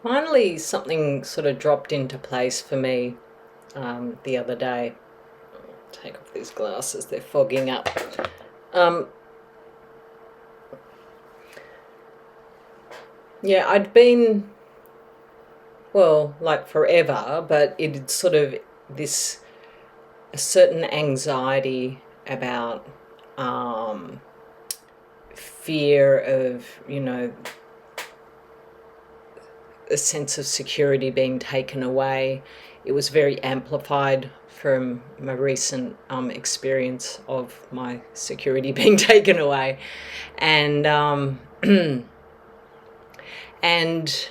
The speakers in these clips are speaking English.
Finally, something sort of dropped into place for me the other day. Take off these glasses, they're fogging up. Um, yeah, I'd been, well, like forever, but it's sort of this a certain anxiety about fear of, a sense of security being taken away. It was very amplified from my recent experience of my security being taken away, and and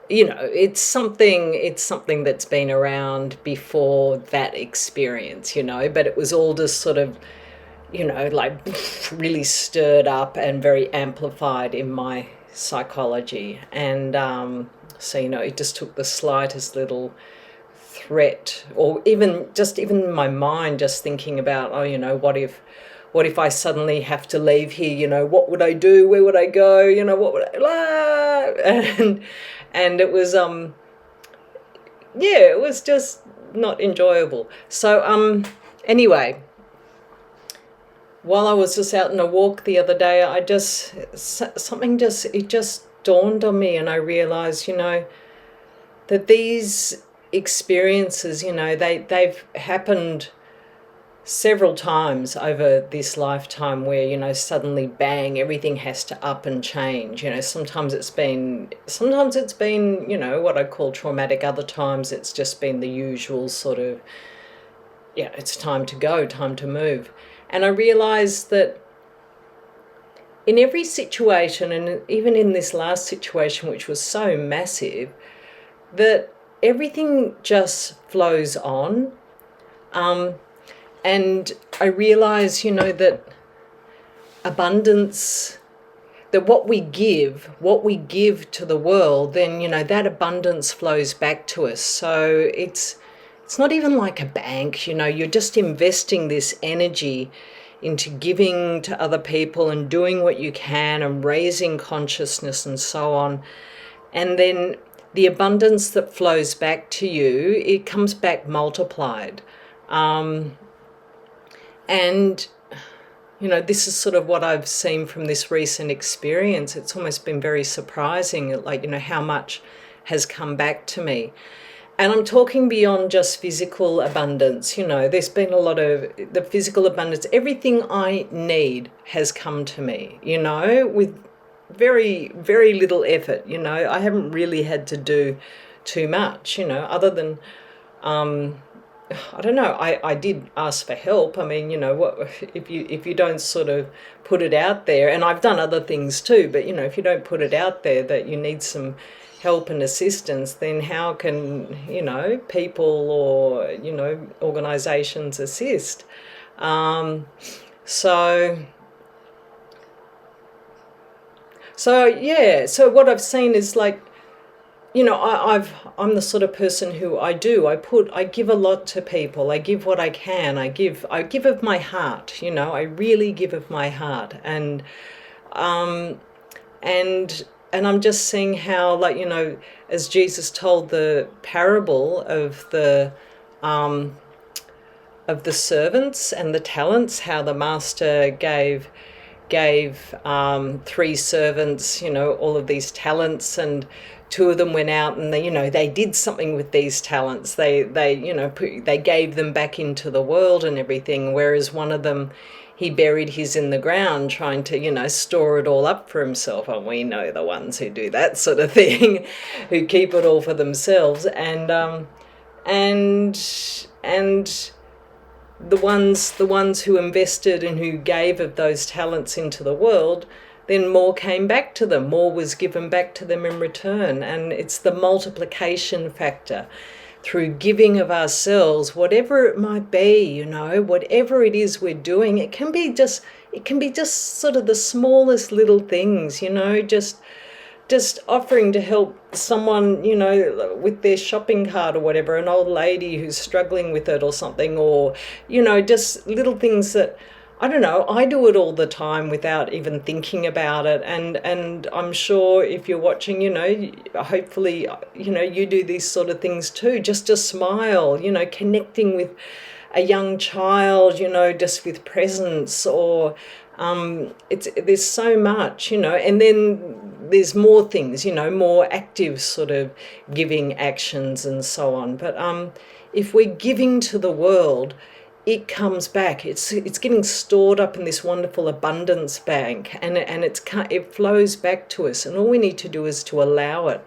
it's something that's been around before that experience, but it was all just sort of like really stirred up and very amplified in my psychology. And so, it just took the slightest little threat, or even in my mind, just thinking about, oh, what if I suddenly have to leave here? What would I do? Where would I go? What would and it was yeah, it was just not enjoyable. So anyway, while I was just out on a walk the other day, it just dawned on me, and I realized, that these experiences, they've happened several times over this lifetime where, suddenly bang, everything has to up and change. Sometimes it's been, what I call traumatic. Other times it's just been the usual sort of, yeah, it's time to go, time to move. And I realized that in every situation, and even in this last situation, which was so massive, that everything just flows on. And I realize, that abundance, that what we give to the world, then, that abundance flows back to us. So it's not even like a bank, you're just investing this energy into giving to other people and doing what you can and raising consciousness and so on. And then the abundance that flows back to you, it comes back multiplied. And, this is sort of what I've seen from this recent experience. It's almost been very surprising, like, how much has come back to me. And I'm talking beyond just physical abundance. There's been a lot of the physical abundance. Everything I need has come to me, with very, very little effort. I haven't really had to do too much, other than, I don't know. I did ask for help. I mean, what if you don't sort of put it out there, and I've done other things too, but if you don't put it out there that you need some help and assistance, then how can, people or, organizations assist? So yeah, so what I've seen is like, I'm the sort of person who I give a lot to people. I give what I can. I give of my heart. I really give of my heart, um, and I'm just seeing how, like, as Jesus told the parable of the servants and the talents, how the master gave three servants, all of these talents, and two of them went out and they did something with these talents. They gave them back into the world and everything, whereas one of them, he buried his in the ground trying to, store it all up for himself. And we know the ones who do that sort of thing, who keep it all for themselves. And the ones who invested and who gave of those talents into the world, then more came back to them. More was given back to them in return. And it's the multiplication factor through giving of ourselves, whatever it might be, whatever it is we're doing. It can be just sort of the smallest little things, just offering to help someone, with their shopping cart or whatever, an old lady who's struggling with it or something, or, just little things that I don't know, I do it all the time without even thinking about it. And I'm sure if you're watching, hopefully, you do these sort of things too. Just a smile, connecting with a young child, just with presence, or there's so much, and then there's more things, more active sort of giving actions and so on. But if we're giving to the world, it comes back. It's getting stored up in this wonderful abundance bank, and it flows back to us. And all we need to do is to allow it.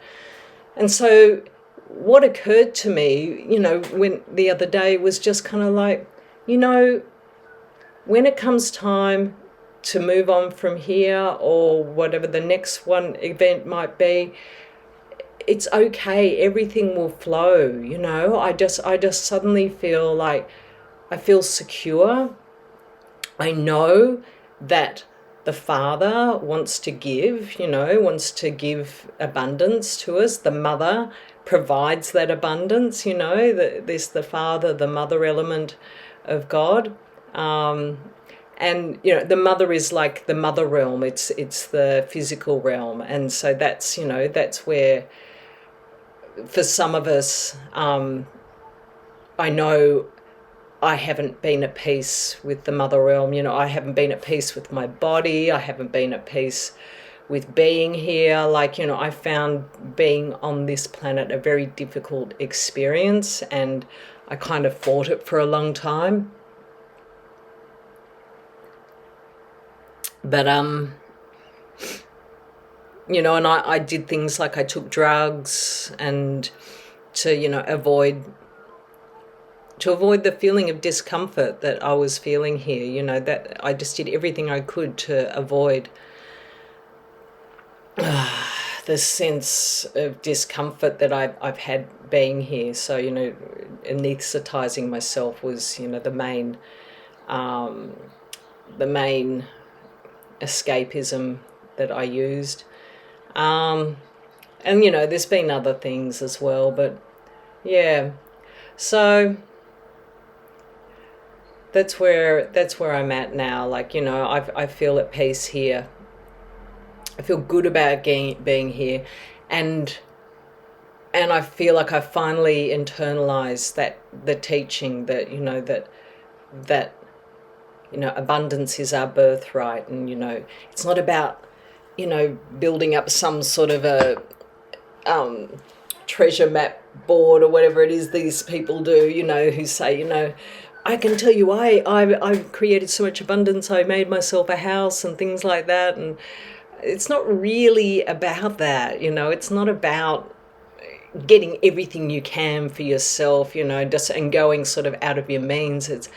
And so, what occurred to me, when the other day was just kind of like, when it comes time to move on from here or whatever the next one event might be, it's okay. Everything will flow. I just suddenly feel like I feel secure. I know that the Father wants to give, wants to give abundance to us. The Mother provides that abundance, the Father, the Mother element of God. And the Mother is like the mother realm. It's the physical realm. And so that's where, for some of us, I know I haven't been at peace with the mother realm. I haven't been at peace with my body. I haven't been at peace with being here. I found being on this planet a very difficult experience, and I kind of fought it for a long time. But, and I did things like I took drugs and to, avoid the feeling of discomfort that I was feeling here, that I just did everything I could to avoid the sense of discomfort that I've had being here. So, anesthetizing myself was, the main escapism that I used. And, there's been other things as well, but yeah. So that's where I'm at now. I feel at peace here. I feel good about being here, and I feel like I finally internalized the teaching that abundance is our birthright, and it's not about building up some sort of a treasure map board or whatever it is these people do, who say, I can tell you I've created so much abundance, I made myself a house and things like that. And it's not really about that, it's not about getting everything you can for yourself, just and going sort of out of your means. It's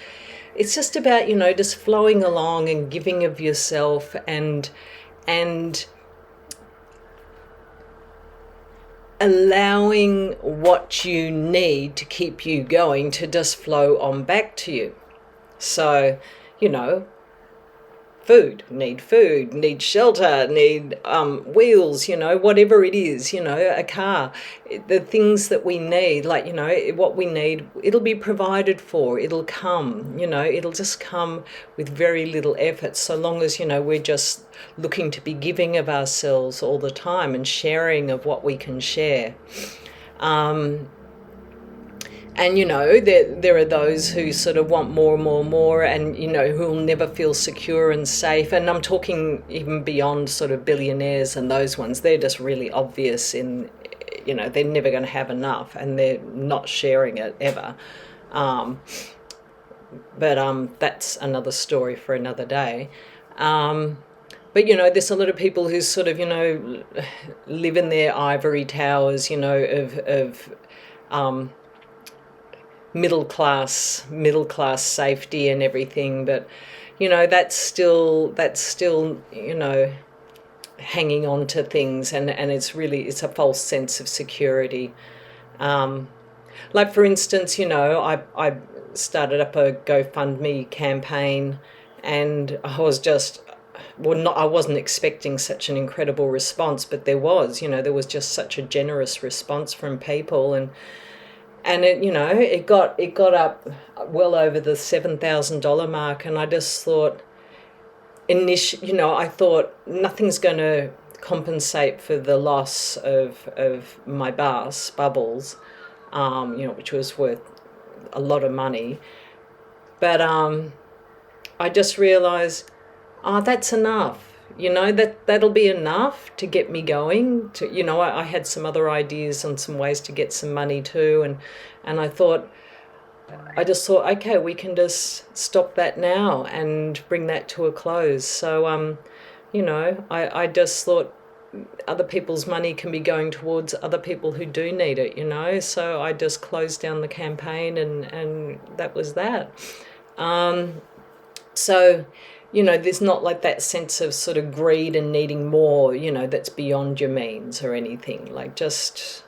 just about, just flowing along and giving of yourself and allowing what you need to keep you going to just flow on back to you. So, food, need shelter, need wheels, whatever it is, a car, the things that we need, what we need, it'll be provided for, it'll come, it'll just come with very little effort, so long as, we're just looking to be giving of ourselves all the time and sharing of what we can share. And, there are those who sort of want more and more and more, and, who will never feel secure and safe. And I'm talking even beyond sort of billionaires and those ones. They're just really obvious in, they're never going to have enough, and they're not sharing it ever. But that's another story for another day. But, there's a lot of people who sort of, live in their ivory towers, of middle class safety and everything, but that's still hanging on to things, and it's a false sense of security. Like, for instance, I started up a GoFundMe campaign, and I wasn't expecting such an incredible response, but there was just such a generous response from people, And it got up well over the $7,000 mark, and I just thought, I thought nothing's going to compensate for the loss of my bubbles, which was worth a lot of money. But I just realised, that's enough. That'll be enough to get me going. I had some other ideas on some ways to get some money too, and I just thought, okay, we can just stop that now and bring that to a close. So, I just thought other people's money can be going towards other people who do need it. So I just closed down the campaign, and that was that. So, there's not like that sense of sort of greed and needing more, that's beyond your means or anything. Like just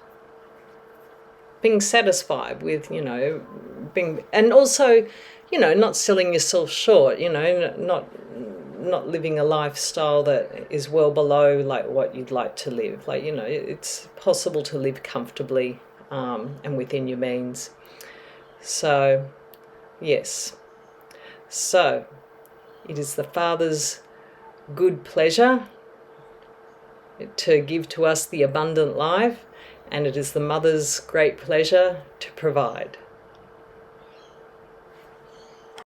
being satisfied with, and also, not selling yourself short, not living a lifestyle that is well below like what you'd like to live. Like, it's possible to live comfortably and within your means. So, yes. So, it is the Father's good pleasure to give to us the abundant life, and it is the Mother's great pleasure to provide.